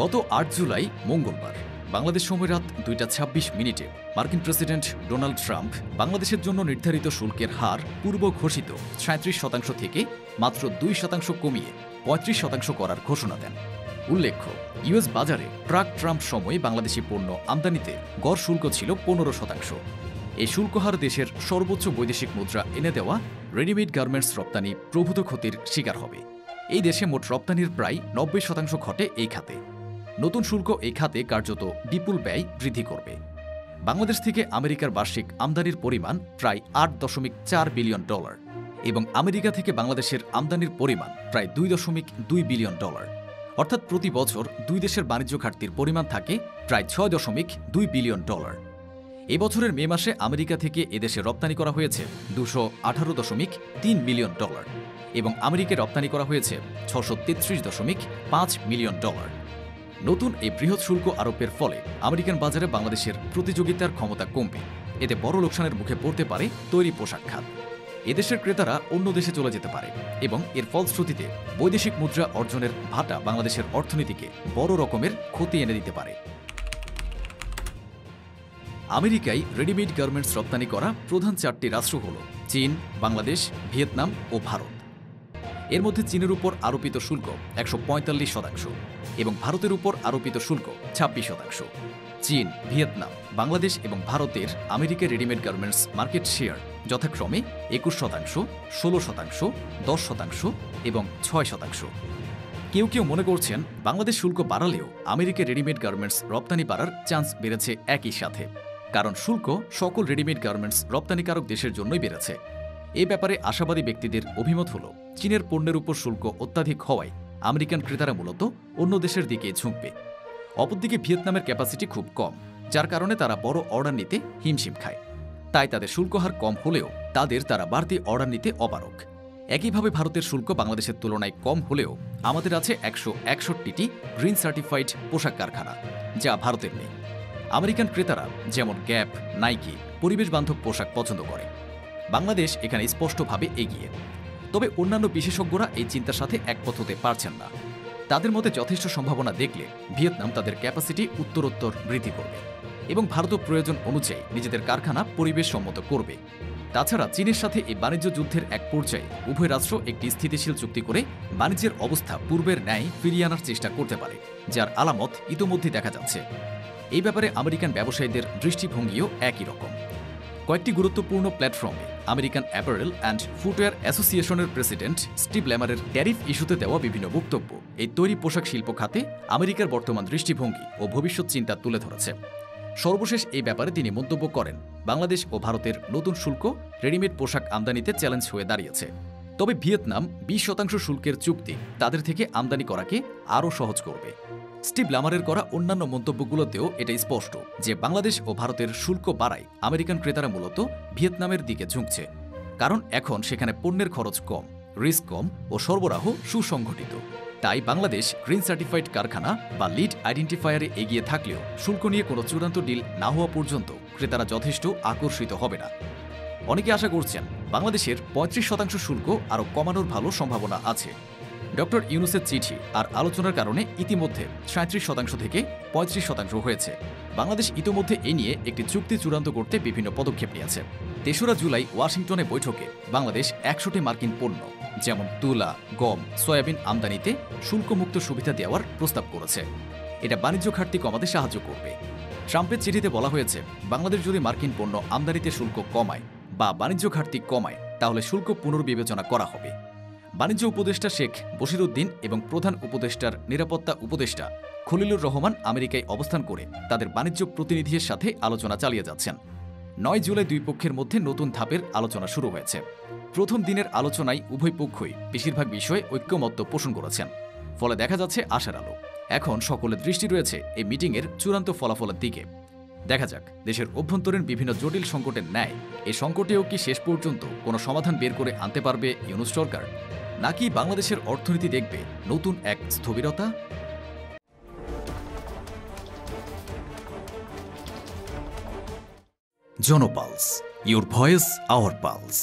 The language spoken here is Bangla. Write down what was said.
গত ৮ জুলাই মঙ্গলবার বাংলাদেশ সময় রাত ২:২৬ মার্কিন প্রেসিডেন্ট ডোনাল্ড ট্রাম্প বাংলাদেশের জন্য নির্ধারিত শুল্কের হার পূর্ব ঘোষিত ৩৭% থেকে মাত্র ২% কমিয়ে ৩৫% করার ঘোষণা দেন। উল্লেখ্য, ইউএস বাজারে প্রাক ট্রাম্প সময়ে বাংলাদেশি পণ্য আমদানিতে গড় শুল্ক ছিল ১৫%। এই শুল্ক হার দেশের সর্বোচ্চ বৈদেশিক মুদ্রা এনে দেওয়া রেডিমেড গার্মেন্টস রপ্তানি প্রভূত ক্ষতির শিকার হবে। এই দেশে মোট রপ্তানির প্রায় ৯০% ঘটে এই খাতে। নতুন শুল্ক এই খাতে কার্যত বিপুল ব্যয় বৃদ্ধি করবে। বাংলাদেশ থেকে আমেরিকার বার্ষিক আমদানির পরিমাণ প্রায় $৮.৪ বিলিয়ন এবং আমেরিকা থেকে বাংলাদেশের আমদানির পরিমাণ প্রায় $২.২ বিলিয়ন। অর্থাৎ প্রতি বছর দুই দেশের বাণিজ্য ঘাটতির পরিমাণ থাকে প্রায় $৬.২ বিলিয়ন। এবছরের মে মাসে আমেরিকা থেকে এদেশে রপ্তানি করা হয়েছে $২১৮.৩ মিলিয়ন এবং আমেরিকায় রপ্তানি করা হয়েছে $৬৩৩.৫ মিলিয়ন। নতুন এই বৃহৎ শুল্ক আরোপের ফলে আমেরিকান বাজারে বাংলাদেশের প্রতিযোগিতার ক্ষমতা কমবে। এতে বড় লোকসানের মুখে পড়তে পারে তৈরি পোশাক খাত। এদেশের ক্রেতারা অন্য দেশে চলে যেতে পারে এবং এর ফলশ্রুতিতে বৈদেশিক মুদ্রা অর্জনের ভাটা বাংলাদেশের অর্থনীতিকে বড় রকমের ক্ষতি এনে দিতে পারে। আমেরিকায় রেডিমেড গার্মেন্টস রপ্তানি করা প্রধান 4টি রাষ্ট্র হল চীন, বাংলাদেশ, ভিয়েতনাম ও ভারত। এর মধ্যে চীনের উপর আরোপিত শুল্ক ১৪৫% এবং ভারতের উপর আরোপিত শুল্ক ২৬%। চীন, ভিয়েতনাম, বাংলাদেশ এবং ভারতের আমেরিকার রেডিমেড গার্মেন্টস মার্কেট শেয়ার যথাক্রমে ২১%, ১৬%, ১০% এবং ৬%। কেউ কেউ মনে করছেন বাংলাদেশ শুল্ক বাড়ালেও আমেরিকার রেডিমেড গার্মেন্টস রপ্তানি বাড়ার চান্স বেড়েছে একই সাথে, কারণ শুল্ক সকল রেডিমেড গার্মেন্টস রপ্তানিকারক দেশের জন্যই বেড়েছে। এই ব্যাপারে আশাবাদী ব্যক্তিদের অভিমত হল চীনের পণ্যের উপর শুল্ক অত্যাধিক হওয়ায় আমেরিকান ক্রেতারা মূলত অন্য দেশের দিকে ঝুঁকবে। অপরদিকে ভিয়েতনামের ক্যাপাসিটি খুব কম, যার কারণে তারা বড় অর্ডার নিতে হিমশিম খায়। তাই তাদের শুল্ক হার কম হলেও তারা বাড়তি অর্ডার নিতে অপারগ। একইভাবে ভারতের শুল্ক বাংলাদেশের তুলনায় কম হলেও আমাদের আছে ১৬১টি গ্রিন সার্টিফাইড পোশাক কারখানা, যা ভারতের নেই। আমেরিকান ক্রেতারা যেমন গ্যাপ, নাইকি পরিবেশ বান্ধব পোশাক পছন্দ করে। বাংলাদেশ এখানে স্পষ্টভাবে এগিয়ে। তবে অন্যান্য বিশেষজ্ঞরা এই চিন্তার সাথে একমত হতে পারছেন না। তাদের মতে যথেষ্ট সম্ভাবনা দেখলে ভিয়েতনাম তাদের ক্যাপাসিটি উত্তরোত্তর বৃদ্ধি করবে এবং ভারতও প্রয়োজন অনুযায়ী নিজেদের কারখানা পরিবেশ সম্মত করবে। তাছাড়া চীনের সাথে এই বাণিজ্য যুদ্ধের এক পর্যায়ে উভয় রাষ্ট্র একটি স্থিতিশীল চুক্তি করে বাণিজ্যের অবস্থা পূর্বের ন্যায় ফিরিয়ে আনার চেষ্টা করতে পারে, যার আলামত ইতোমধ্যে দেখা যাচ্ছে। এই ব্যাপারে আমেরিকান ব্যবসায়ীদের দৃষ্টিভঙ্গিও একই রকম। কয়েকটি গুরুত্বপূর্ণ প্ল্যাটফর্মে আমেরিকান অ্যাপারেল অ্যান্ড ফুটওয়্যার অ্যাসোসিয়েশনের প্রেসিডেন্ট স্টিভ ল্যামারের ট্যারিফ ইস্যুতে দেওয়া বিভিন্ন বক্তব্য এই তৈরি পোশাক শিল্প খাতে আমেরিকার বর্তমান দৃষ্টিভঙ্গি ও ভবিষ্যৎ চিন্তা তুলে ধরেছে। সর্বশেষ এই ব্যাপারে তিনি মন্তব্য করেন, বাংলাদেশ ও ভারতের নতুন শুল্ক রেডিমেড পোশাক আমদানিতে চ্যালেঞ্জ হয়ে দাঁড়িয়েছে। তবে ভিয়েতনাম ২০% শুল্কের চুক্তি তাদের থেকে আমদানি করাকে আরও সহজ করবে। স্টিভ ল্যামারের করা অন্যান্য মন্তব্যগুলোতেও এটা স্পষ্ট যে বাংলাদেশ ও ভারতের শুল্ক বাড়ায় আমেরিকান ক্রেতারা মূলত ভিয়েতনামের দিকে ঝুঁকছে, কারণ এখন সেখানে পণ্যের খরচ কম, রিস্ক কম ও সরবরাহ সুসংগঠিত। তাই বাংলাদেশ গ্রিন সার্টিফাইড কারখানা বা লিড আইডেন্টিফায়ারে এগিয়ে থাকলেও শুল্ক নিয়ে কোনো চূড়ান্ত ডিল না হওয়া পর্যন্ত ক্রেতারা যথেষ্ট আকর্ষিত হবে না। অনেকে আশা করছেন বাংলাদেশের ৩৫% শুল্ক আরও কমানোর ভালো সম্ভাবনা আছে। ডক্টর ইউনূসের চিঠি আর আলোচনার কারণে ইতিমধ্যে ৩৭% থেকে ৩৫% হয়েছে। বাংলাদেশ ইতিমধ্যে এ নিয়ে একটি চুক্তি চূড়ান্ত করতে বিভিন্ন পদক্ষেপ নিয়েছে। ৩রা জুলাই ওয়াশিংটনে বৈঠকে বাংলাদেশ ১০০টি মার্কিন পণ্য যেমন তুলা, গম, সয়াবিন আমদানিতে শুল্কমুক্ত সুবিধা দেওয়ার প্রস্তাব করেছে। এটা বাণিজ্য ঘাটতি কমাতে সাহায্য করবে। ট্রাম্পের চিঠিতে বলা হয়েছে, বাংলাদেশ যদি মার্কিন পণ্য আমদানিতে শুল্ক কমায় বা বাণিজ্য ঘাটতি কমায় তাহলে শুল্ক পুনর্বিবেচনা করা হবে। বাণিজ্য উপদেষ্টা শেখ বশিরউদ্দিন এবং প্রধান উপদেষ্টার নিরাপত্তা উপদেষ্টা খলিলুর রহমান আমেরিকায় অবস্থান করে তাদের বাণিজ্য প্রতিনিধির সাথে আলোচনা চালিয়ে যাচ্ছেন। ৯ জুলাই দুই পক্ষের মধ্যে নতুন ধাপের আলোচনা শুরু হয়েছে। প্রথম দিনের আলোচনায় উভয় পক্ষই বেশিরভাগ বিষয়ে ঐক্যমত্য পোষণ করেছেন। ফলে দেখা যাচ্ছে আশার আলো। এখন সকলের দৃষ্টি রয়েছে এই মিটিংয়ের চূড়ান্ত ফলাফলের দিকে। দেখা যাক দেশের অভ্যন্তরীণ বিভিন্ন জটিল সংকটের ন্যায় এই সংকটেও কি শেষ পর্যন্ত কোনো সমাধান বের করে আনতে পারবে ইউনূস সরকার, নাকি বাংলাদেশের অর্থনীতি দেখবে নতুন এক স্থবিরতা। Jan Pulse, your voice hour pulse.